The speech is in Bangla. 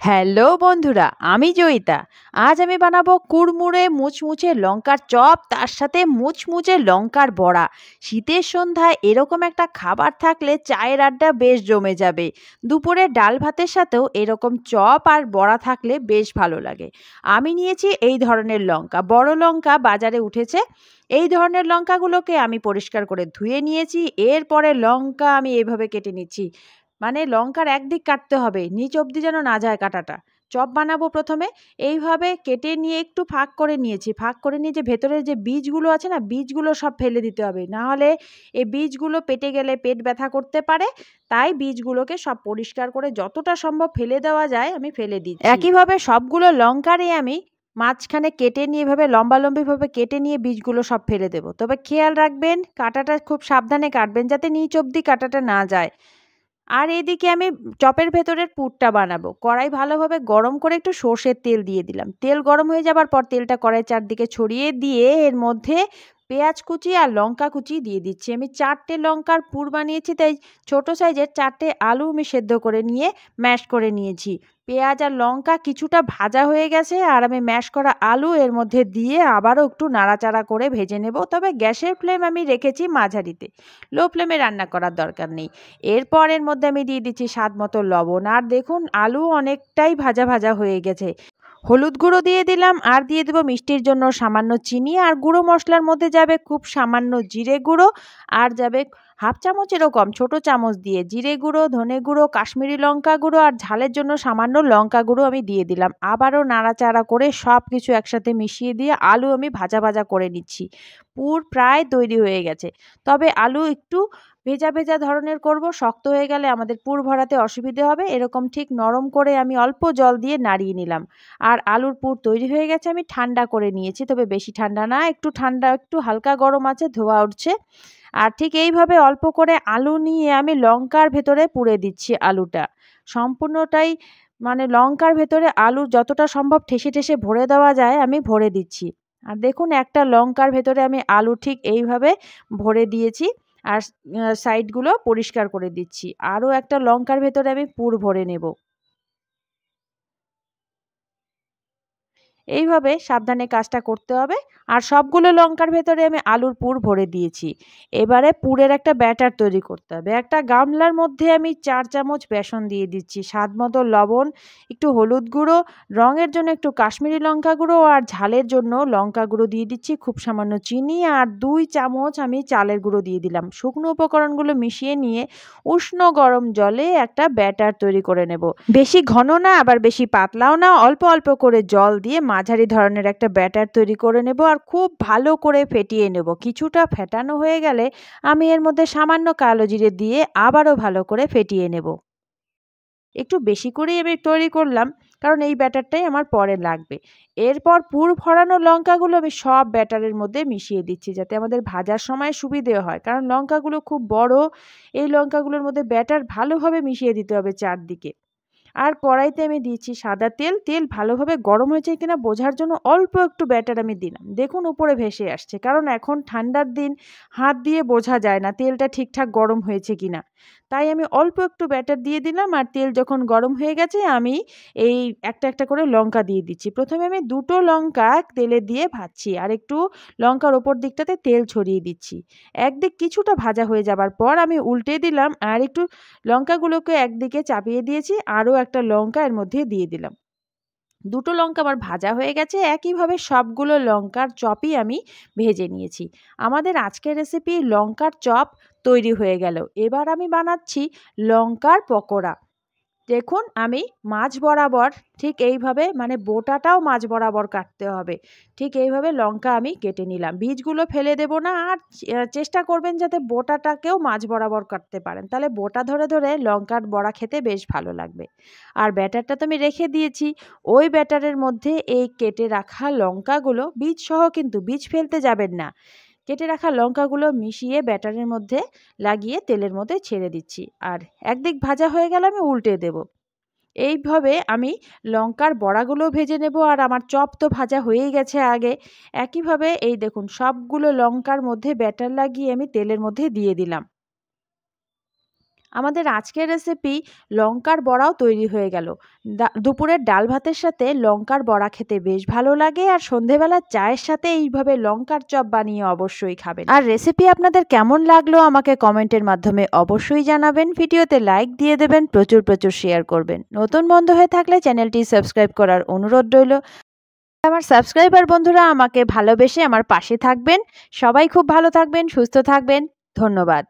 হ্যালো বন্ধুরা, আমি জয়িতা। আজ আমি বানাবো কুড়মুড়ে মুচমুচে লঙ্কার চপ, তার সাথে মুচমুচে লঙ্কার বড়া। শীতের সন্ধ্যায় এরকম একটা খাবার থাকলে চায়ের আড্ডা বেশ জমে যাবে। দুপুরে ডাল ভাতের সাথেও এরকম চপ আর বড়া থাকলে বেশ ভালো লাগে। আমি নিয়েছি এই ধরনের লঙ্কা, বড় লঙ্কা বাজারে উঠেছে। এই ধরনের লঙ্কাগুলোকে আমি পরিষ্কার করে ধুয়ে নিয়েছি। এরপরে লঙ্কা আমি এইভাবে কেটে নিচ্ছি। মানে লঙ্কার একদিক কাটতে হবে, নিচ অব্দি যেন না যায় কাটাটা। চপ বানাবো প্রথমে। এইভাবে কেটে নিয়ে একটু ফাঁক করে নিয়েছি। ফাঁক করে নিয়ে যে ভেতরের যে বীজগুলো আছে না, বীজগুলো সব ফেলে দিতে হবে। না হলে এই বীজগুলো পেটে গেলে পেট ব্যথা করতে পারে। তাই বীজগুলোকে সব পরিষ্কার করে যতটা সম্ভব ফেলে দেওয়া যায় আমি ফেলে দিচ্ছি। একইভাবে সবগুলো লঙ্কারই আমি মাঝখানে কেটে নিয়ে এভাবে লম্বালম্বিভাবে কেটে নিয়ে বীজগুলো সব ফেলে দেবো। তবে খেয়াল রাখবেন কাঁটাটা খুব সাবধানে কাটবেন যাতে নিচ অব্দি কাঁটাটা না যায়। আর এদিকে আমি চপের ভেতরের পুরটা বানাবো। কড়াই ভালোভাবে গরম করে একটু সর্ষের তেল দিয়ে দিলাম। তেল গরম হয়ে যাবার পর তেলটা কড়াইয়ের চারদিকে ছড়িয়ে দিয়ে এর মধ্যে পেঁয়াজ কুচি আর লঙ্কা কুচি দিয়ে দিচ্ছি। আমি ৪টে লঙ্কার পুর বানিয়েছি, তাই ছোট সাইজের ৪টে আলু আমি সেদ্ধ করে নিয়ে ম্যাশ করে নিয়েছি। পেঁয়াজ আর লঙ্কা কিছুটা ভাজা হয়ে গেছে আর আমি ম্যাশ করা আলু এর মধ্যে দিয়ে আবারও একটু নাড়াচাড়া করে ভেজে নেব। তবে গ্যাসের ফ্লেম আমি রেখেছি মাঝারিতে, লো ফ্লেমে রান্না করার দরকার নেই। এরপর এর মধ্যে আমি দিয়ে দিচ্ছি স্বাদ মতো লবণ। আর দেখুন আলু অনেকটাই ভাজা ভাজা হয়ে গেছে। হলুদ গুঁড়ো দিয়ে দিলাম আর দিয়ে দেবো মিষ্টির জন্য সামান্য চিনি। আর গুঁড়ো মশলার মধ্যে যাবে খুব সামান্য জিরে গুঁড়ো, আর যাবে হাফ চামচ এরকম ছোট চামচ দিয়ে জিরে গুঁড়ো, ধনে গুঁড়ো, কাশ্মীরি লঙ্কা গুঁড়ো আর ঝালের জন্য সামান্য লঙ্কা গুঁড়ো আমি দিয়ে দিলাম। আবারও নাড়াচাড়া করে সব কিছু একসাথে মিশিয়ে দিয়ে আলু আমি ভাজা ভাজা করে নিচ্ছি। পুর প্রায় তৈরি হয়ে গেছে। তবে আলু একটু ভেজা ভেজা ধরনের করব, শক্ত হয়ে গেলে আমাদের পুর ভরাতে অসুবিধে হবে। এরকম ঠিক নরম করে আমি অল্প জল দিয়ে নাড়িয়ে নিলাম। আর আলুর পুর তৈরি হয়ে গেছে, আমি ঠান্ডা করে নিয়েছি। তবে বেশি ঠান্ডা না, একটু ঠান্ডা, একটু হালকা গরম আছে, ধোঁয়া উঠছে। আর ঠিক এইভাবে অল্প করে আলু নিয়ে আমি লঙ্কার ভেতরে পুরে দিচ্ছি আলুটা। সম্পূর্ণটাই মানে লঙ্কার ভেতরে আলু যতটা সম্ভব ঠেসে ঠেসে ভরে দেওয়া যায় আমি ভরে দিচ্ছি। আর দেখুন একটা লঙ্কার ভেতরে আমি আলু ঠিক এইভাবে ভরে দিয়েছি। আর সাইডগুলো পরিষ্কার করে দিচ্ছি। আরও একটা লঙ্কার ভেতরে আমি পুর ভরে নেব। এইভাবে সাবধানে কাজটা করতে হবে। আর সবগুলো লঙ্কার ভেতরে আমি আলুর পুর ভরে দিয়েছি। এবারে পুরের একটা ব্যাটার তৈরি করতে হবে। একটা গামলার মধ্যে আমি ৪ চামচ বেসন দিয়ে দিচ্ছি, স্বাদ মতো লবণ, একটু হলুদ গুঁড়ো, রঙের জন্য একটু কাশ্মীরি লঙ্কা গুঁড়ো আর ঝালের জন্য লঙ্কা গুঁড়ো দিয়ে দিচ্ছি, খুব সামান্য চিনি আর ২ চামচ আমি চালের গুঁড়ো দিয়ে দিলাম। শুকনো উপকরণগুলো মিশিয়ে নিয়ে উষ্ণ গরম জলে একটা ব্যাটার তৈরি করে নেব। বেশি ঘন না আবার বেশি পাতলাও না, অল্প অল্প করে জল দিয়ে মাঝারি ধরনের একটা ব্যাটার তৈরি করে নেব আর খুব ভালো করে ফেটিয়ে নেব। কিছুটা ফেটানো হয়ে গেলে আমি এর মধ্যে সামান্য কালো জিরে দিয়ে আবারও ভালো করে ফেটিয়ে নেব। একটু বেশি করেই আমি তৈরি করলাম, কারণ এই ব্যাটারটাই আমার পরে লাগবে। এরপর পুর ভরানো লঙ্কাগুলো আমি সব ব্যাটারের মধ্যে মিশিয়ে দিচ্ছি যাতে আমাদের ভাজার সময় সুবিধে হয়, কারণ লঙ্কাগুলো খুব বড়। এই লঙ্কাগুলোর মধ্যে ব্যাটার ভালোভাবে মিশিয়ে দিতে হবে চারদিকে। আর কড়াইতে আমি দিচ্ছি সাদা তেল। তেল ভালোভাবে গরম হয়েছে কিনা বোঝার জন্য অল্প একটু ব্যাটার আমি দিলাম। দেখুন উপরে ভেসে আসছে, কারণ এখন ঠান্ডার দিন হাত দিয়ে বোঝা যায় না তেলটা ঠিকঠাক গরম হয়েছে কিনা। তাই আমি অল্প একটু ব্যাটার দিয়ে দিলাম। আর তেল যখন গরম হয়ে গেছে আমি এই একটা একটা করে লঙ্কা দিয়ে দিচ্ছি। প্রথমে আমি দুটো লঙ্কা তেলে দিয়ে ভাজছি আর একটু লঙ্কার ওপর দিকটাতে তেল ছড়িয়ে দিচ্ছি। একদিক কিছুটা ভাজা হয়ে যাবার পর আমি উল্টে দিলাম আর একটু লঙ্কাগুলোকে একদিকে চাপিয়ে দিয়েছি, আরও একটা লঙ্কা এর মধ্যে দিয়ে দিলাম। দুটো লঙ্কা আমার ভাজা হয়ে গেছে। একইভাবে সবগুলো লঙ্কার চপই আমি ভেজে নিয়েছি। আমাদের আজকের রেসিপি লঙ্কার চপ তৈরি হয়ে গেল। এবার আমি বানাচ্ছি লঙ্কার পকোড়া। দেখুন আমি মাঝ বরাবর ঠিক এইভাবে, মানে বোটাটাও মাঝ বরাবর কাটতে হবে। ঠিক এইভাবে লঙ্কা আমি কেটে নিলাম। বীজগুলো ফেলে দেব না। আর চেষ্টা করবেন যাতে বোটাটাকেও মাঝ বরাবর কাটতে পারেন, তাহলে বোটা ধরে ধরে লঙ্কার বড়া খেতে বেশ ভালো লাগবে। আর ব্যাটারটা তো আমি রেখে দিয়েছি। ওই ব্যাটারের মধ্যে এই কেটে রাখা লঙ্কাগুলো বীজ সহ, কিন্তু বীজ ফেলতে যাবেন না, কেটে রাখা লঙ্কাগুলো মিশিয়ে ব্যাটারের মধ্যে লাগিয়ে তেলের মধ্যে ছেড়ে দিচ্ছি। আর একদিক ভাজা হয়ে গেলে আমি উল্টে দেব। এইভাবে আমি লঙ্কার বড়াগুলো ভেজে নেব। আর আমার চপ তো ভাজা হয়েই গেছে আগে। একইভাবে এই দেখুন সবগুলো লঙ্কার মধ্যে ব্যাটার লাগিয়ে আমি তেলের মধ্যে দিয়ে দিলাম। আমাদের আজকের রেসিপি লঙ্কার বড়াও তৈরি হয়ে গেল। দুপুরের ডাল ভাতের সাথে লঙ্কার বড়া খেতে বেশ ভালো লাগে, আর সন্ধেবেলার চায়ের সাথে এইভাবে লঙ্কার চপ বানিয়ে অবশ্যই খাবেন। আর রেসিপি আপনাদের কেমন লাগলো আমাকে কমেন্টের মাধ্যমে অবশ্যই জানাবেন। ভিডিওতে লাইক দিয়ে দেবেন, প্রচুর প্রচুর শেয়ার করবেন। নতুন বন্ধু হয়ে থাকলে চ্যানেলটি সাবস্ক্রাইব করার অনুরোধ রইল। আমার সাবস্ক্রাইবার বন্ধুরা আমাকে ভালোবেসে আমার পাশে থাকবেন। সবাই খুব ভালো থাকবেন, সুস্থ থাকবেন। ধন্যবাদ।